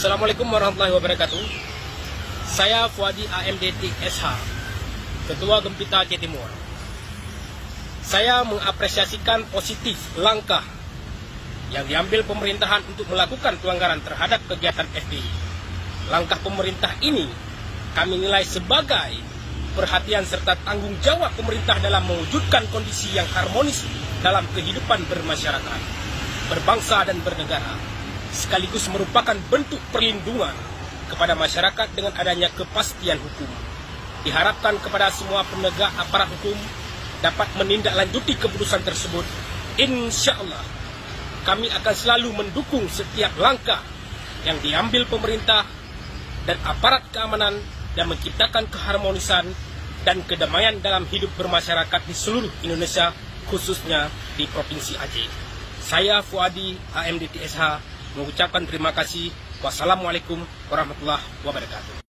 Assalamualaikum warahmatullahi wabarakatuh. Saya Fuadi AMDT SH, Ketua Gempita Aceh Timur. Saya mengapresiasikan positif langkah yang diambil pemerintahan untuk melakukan pelanggaran terhadap kegiatan FPI. Langkah pemerintah ini kami nilai sebagai perhatian serta tanggung jawab pemerintah dalam mewujudkan kondisi yang harmonis dalam kehidupan bermasyarakat, berbangsa dan bernegara, sekaligus merupakan bentuk perlindungan kepada masyarakat dengan adanya kepastian hukum. Diharapkan kepada semua penegak aparat hukum dapat menindaklanjuti keputusan tersebut. Insya Allah, kami akan selalu mendukung setiap langkah yang diambil pemerintah dan aparat keamanan dan menciptakan keharmonisan dan kedamaian dalam hidup bermasyarakat di seluruh Indonesia, khususnya di Provinsi Aceh. Saya Fuadi AMDT SH mengucapkan terima kasih. Wassalamualaikum warahmatullahi wabarakatuh.